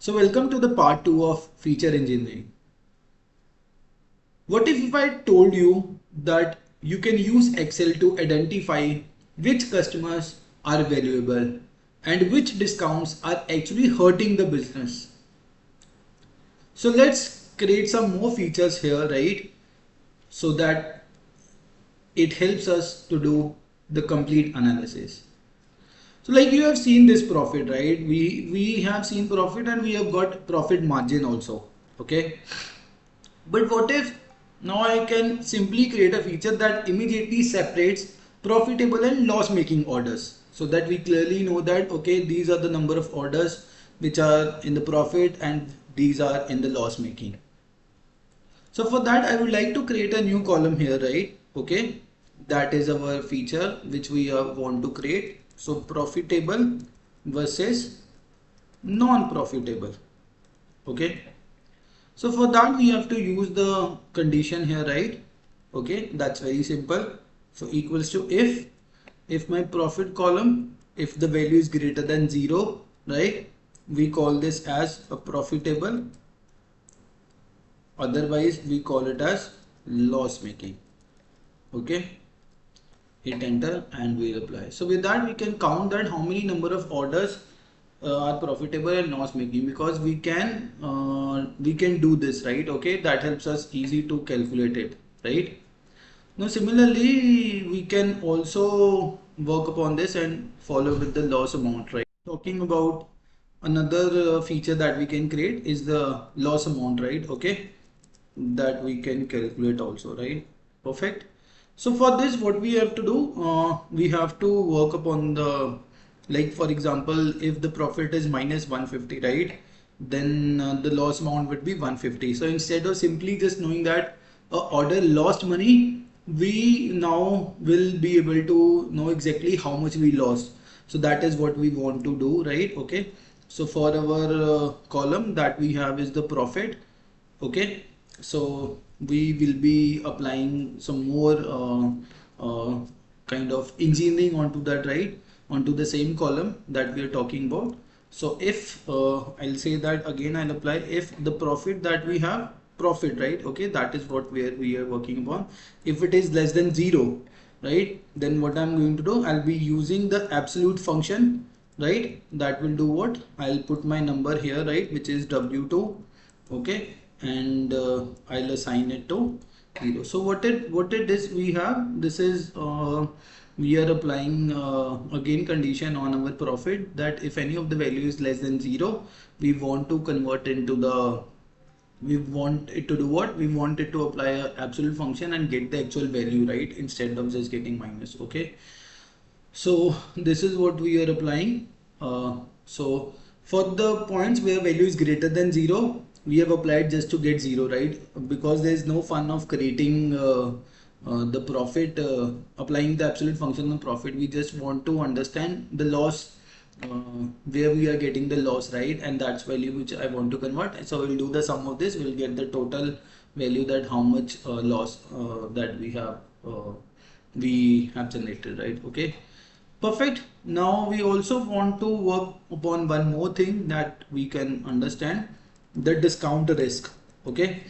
So welcome to the part 2 of feature engineering. What if I told you that you can use Excel to identify which customers are valuable and which discounts are actually hurting the business? So let's create some more features here, right? So that it helps us to do the complete analysis. So like you have seen this profit, right? We have seen profit and we have got profit margin also. Okay. But what if now I can simply create a feature that immediately separates profitable and loss making orders, so that we clearly know that okay, these are the number of orders which are in the profit and these are in the loss making. So for that I would like to create a new column here, right? Okay, that is our feature which we want to create. So profitable versus non-profitable. Okay, so for that we have to use the condition here, right? Okay, that's very simple. So equals to if my profit column, if the value is greater than 0, right? We call this as a profitable, otherwise we call it as loss making. Okay, hit enter and we apply. So with that we can count that how many number of orders are profitable and loss making, because we can do this, right? Okay, that helps us easy to calculate it, right? Now similarly we can also work upon this and follow with the loss amount, right? Talking about another feature that we can create is the loss amount, right? Okay, that we can calculate also, right? Perfect. So for this what we have to do, we have to work upon the, like for example, if the profit is minus 150, right, then the loss amount would be 150. So instead of simply just knowing that order lost money, we now will be able to know exactly how much we lost. So that is what we want to do, right? Okay, so for our column that we have is the profit. Okay, so we will be applying some more kind of engineering onto that, right, onto the same column that we are talking about. So if I'll say that again, I'll apply if the profit that we have, profit, right? Okay, that is what we are working upon. If it is less than 0, right, then what I'm going to do, I'll be using the absolute function, right? That will do what, I'll put my number here, right, which is W2. Okay, and I'll assign it to 0. So what it is, we have this is we are applying again condition on our profit, that if any of the value is less than 0, we want to convert into the, we want it to do what, we want it to apply a absolute function and get the actual value, right, instead of just getting minus. Okay, so this is what we are applying. So for the points where value is greater than 0, we have applied just to get 0, right? Because there is no fun of creating the profit, applying the absolute function on profit. We just want to understand the loss, where we are getting the loss, right? And that's value which I want to convert. So we'll do the sum of this, we'll get the total value, that how much loss that we have generated, right? Okay, perfect. Now we also want to work upon one more thing that we can understand, the discount risk. Okay,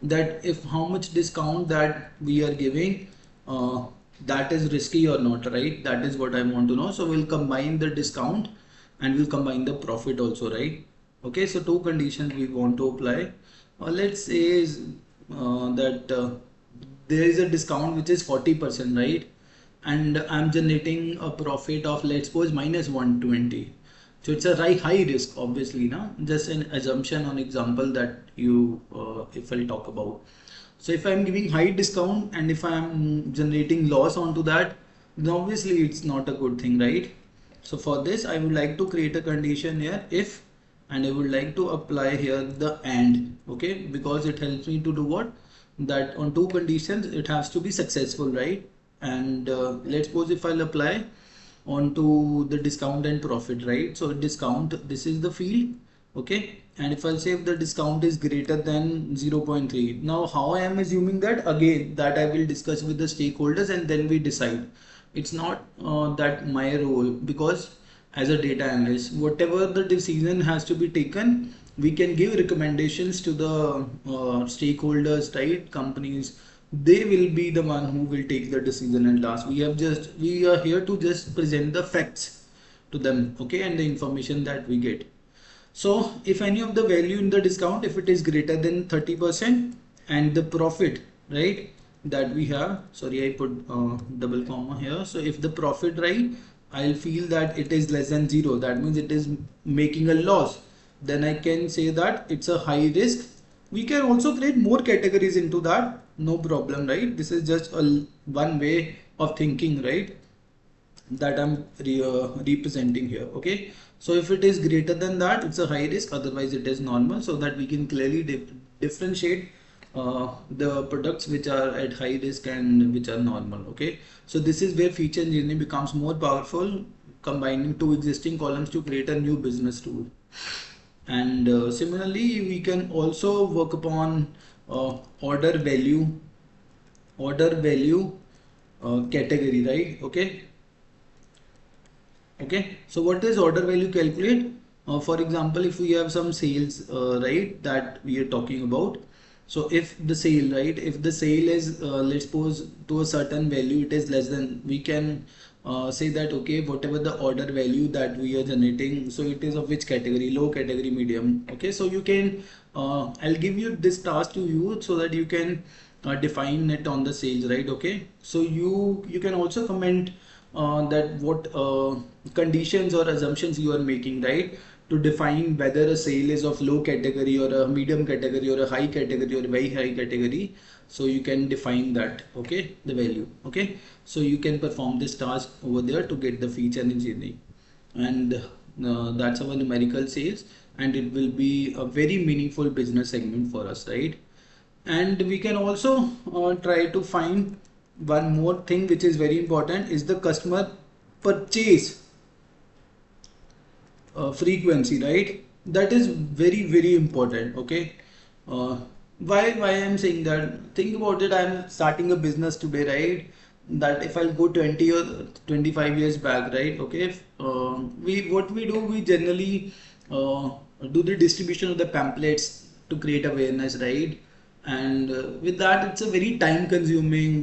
that if how much discount that we are giving, that is risky or not, right? That is what I want to know. So we'll combine the discount and we'll combine the profit also, right? Okay, so two conditions we want to apply. Let's say is that there is a discount which is 40%, right? And I'm generating a profit of, let's suppose, minus 120. So it's a high risk, obviously, now just an assumption on example that you if I'll talk about. So if I'm giving high discount and if I'm generating loss onto that, then obviously it's not a good thing, right? So for this I would like to create a condition here, if, and I would like to apply here the and. Okay, because it helps me to do what, that on two conditions it has to be successful, right? And let's suppose if I'll apply onto the discount and profit, right? So discount, this is the field. Okay, and if I'll say if the discount is greater than 0.3, now how I am assuming that, again, that I will discuss with the stakeholders and then we decide. It's not that my role, because as a data analyst. Whatever the decision has to be taken, we can give recommendations to the stakeholders, right? Companies, they will be the one who will take the decision at last. We are here to just present the facts to them, okay, and the information that we get. So if any of the value in the discount, if it is greater than 30%, and the profit, right, that we have, sorry, I put double comma here. So if the profit, right, I'll feel that it is less than 0, that means it is making a loss, then I can say that it's a high risk. We can also create more categories into that, no problem, right? This is just one way of thinking, right, that I'm representing here. Okay, so if it is greater than that, it's a high risk, otherwise it is normal, so that we can clearly differentiate the products which are at high risk and which are normal. Okay, so this is where feature engineering becomes more powerful, combining two existing columns to create a new business tool. And similarly, we can also work upon order value category, right? Okay, so what is order value calculate? For example, if we have some sales, right, that we are talking about. So if the sale, right, if the sale is, let's suppose to a certain value, it is less than, we can say that, okay, whatever the order value that we are generating, so it is of which category, low category, medium. Okay, so you can, I'll give you this task to you so that you can define it on the sales, right? Okay, so you can also comment that what conditions or assumptions you are making, right, to define whether a sale is of low category or a medium category or a high category or a very high category. So you can define that, okay, the value. Okay, so you can perform this task over there to get the feature engineering, and that's our numerical sales, and it will be a very meaningful business segment for us, right? And we can also try to find one more thing which is very important, is the customer purchase frequency, right? That is very important. Okay, why I'm saying that, think about it, I'm starting a business today, right? That if I'll go 20 or 25 years back, right? Okay, we generally do the distribution of the pamphlets to create awareness, right? And with that, it's a very time consuming,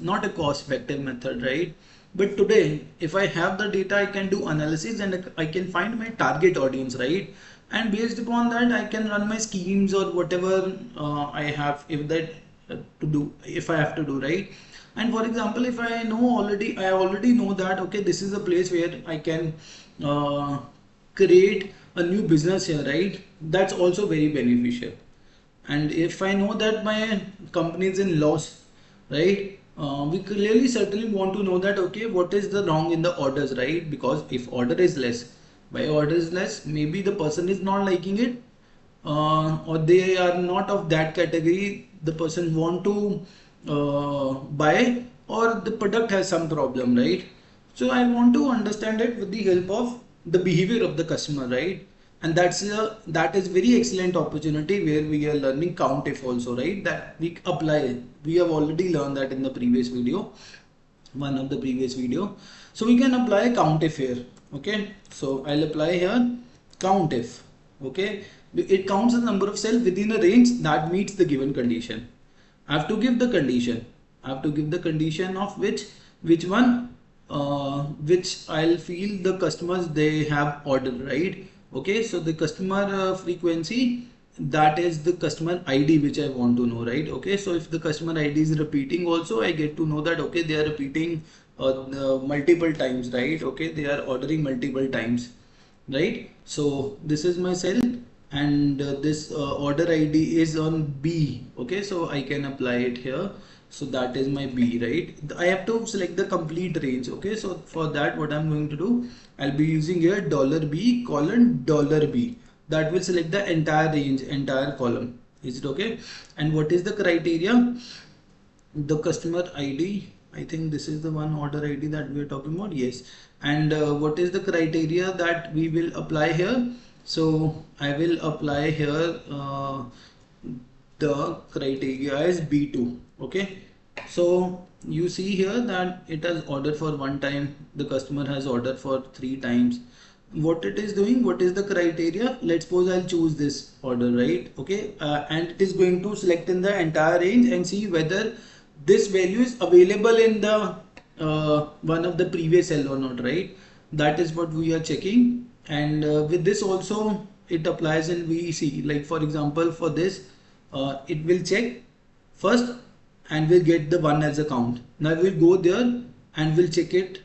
not a cost effective method, right? But today, if I have the data, I can do analysis and I can find my target audience, right? And based upon that, I can run my schemes or whatever I have, if I have to do, right? And for example, if I already know that, okay, this is a place where I can create a new business here, right? That's also very beneficial. And if I know that my company is in loss, right, we clearly certainly want to know that, okay, what is the wrong in the orders, right? Because if order is less, by order is less, maybe the person is not liking it, or they are not of that category the person want to buy, or the product has some problem, right? So I want to understand it with the help of the behavior of the customer, right? And that is very excellent opportunity where we are learning count if also, right? That we apply. We have already learned that in the previous video, one of the previous video. So we can apply count if here. Okay, so I'll apply here count if. Okay, it counts the number of cells within a range that meets the given condition. I have to give the condition. I have to give the condition of which one, which I'll feel the customers they have ordered, right? Okay, so the customer frequency, that is the customer ID which I want to know, right? Okay, so if the customer ID is repeating also, I get to know that, okay, they are repeating multiple times, right? Okay, they are ordering multiple times, right? So this is my cell, and this order ID is on B. Okay, so I can apply it here. So that is my B, right? I have to select the complete range. Okay, so for that, what I'm going to do, I'll be using here $B $B. That will select the entire range, entire column. Is it okay? And what is the criteria? The customer ID, I think this is the one order ID that we are talking about. Yes. And what is the criteria that we will apply here? So I will apply here the criteria is B2. Okay, so you see here that it has ordered for one time, the customer has ordered for 3 times, what it is doing, what is the criteria. Let's suppose I'll choose this order, right? Okay, and it is going to select in the entire range and see whether this value is available in the one of the previous cell or not, right? That is what we are checking. And with this also it applies in VEC. Like for example, for this it will check first and we'll get the one as a count. Now we'll go there and we'll check it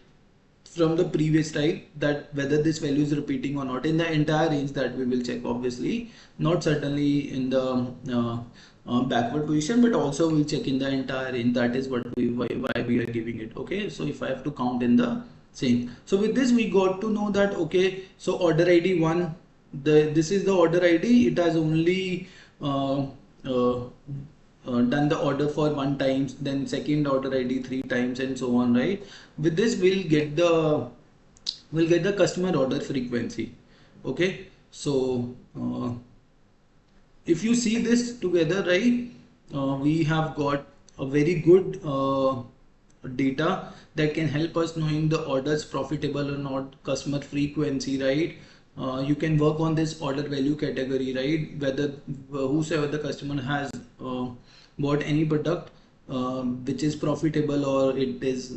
from the previous, right, that whether this value is repeating or not in the entire range. That we will check, obviously not certainly in the backward position, but also we'll check in the entire range. That is what why we are giving it. Okay, so if I have to count in the same, so with this we got to know that, okay, so order ID 1, this is the order ID. It has only done the order for 1 times, then second order ID 3 times, and so on, right? With this we'll get the customer order frequency. Okay, so if you see this together, right, we have got a very good data that can help us knowing the orders profitable or not, customer frequency, right? You can work on this order value category, right? Whether whosoever the customer has bought any product which is profitable or it is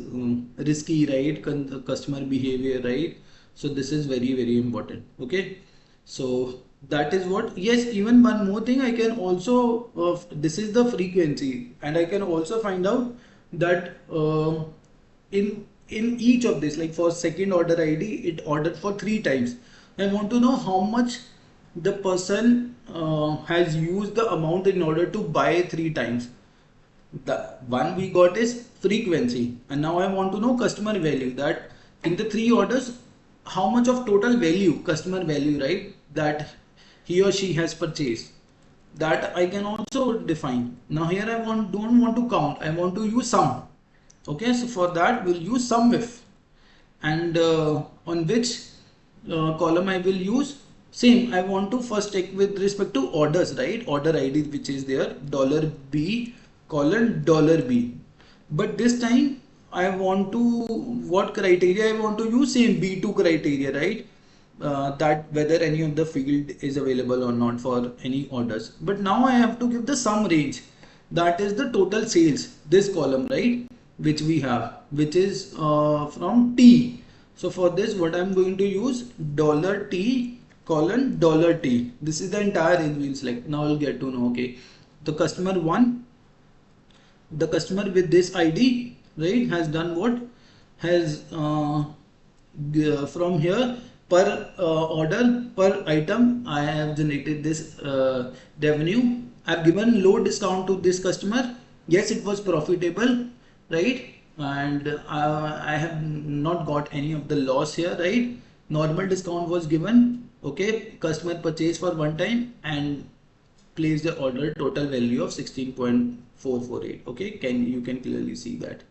risky, right? Customer behavior, right? So this is very, very important. Okay, so that is what. Yes, even one more thing I can also this is the frequency, and I can also find out that in each of this, like for second order ID, it ordered for 3 times. I want to know how much the person has used the amount in order to buy 3 times. The one we got is frequency, and now I want to know customer value, that in the 3 orders how much of total value, customer value, right, that he or she has purchased. That I can also define. Now here I don't want to count, I want to use sum. Okay, so for that we'll use sum if, and on which column I will use, same, I want to first check with respect to orders, right, order ID which is there, $B colon $B, but this time I want to, what criteria I want to use, same B2 criteria, right, that whether any of the field is available or not for any orders. But now I have to give the sum range, that is the total sales, this column, right, which we have, which is from T. So for this what I'm going to use, $T colon $T. This is the entire range we'll select. Now I'll get to know, okay, the customer 1, the customer with this ID, right, has done what, has from here per order, per item, I have generated this revenue. I've given low discount to this customer. Yes, it was profitable, right, and I have not got any of the loss here, right. Normal discount was given. Okay, customer purchased for 1 time and placed the order, total value of 16.448. okay, you can clearly see that.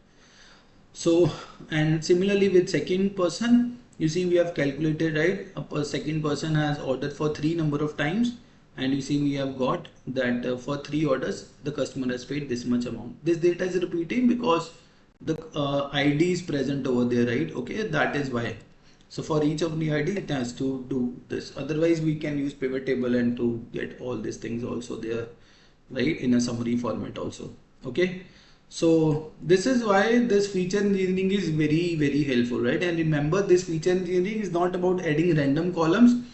So, and similarly with second person, you see we have calculated, right, a second person has ordered for 3 number of times, and you see we have got that for 3 orders the customer has paid this much amount. This data is repeating because the ID is present over there, right? Okay, that is why. So for each of the ID it has to do this, otherwise we can use pivot table and to get all these things also there, right, in a summary format also. Okay, so this is why this feature engineering is very, very helpful, right? And remember, this feature engineering is not about adding random columns.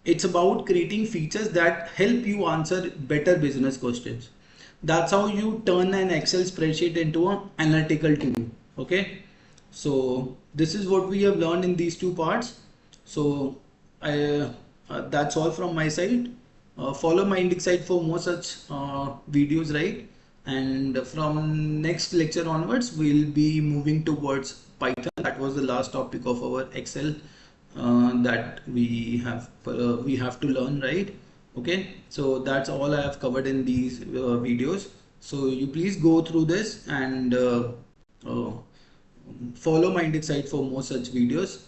It's about creating features that help you answer better business questions. That's how you turn an Excel spreadsheet into an analytical tool. Okay, so this is what we have learned in these 2 parts. So that's all from my side. Follow Mindexcite for more such videos, right? And from next lecture onwards we'll be moving towards Python. That was the last topic of our Excel that we have to learn, right? Okay, so that's all I have covered in these videos. So you please go through this and follow Mindexcite for more such videos.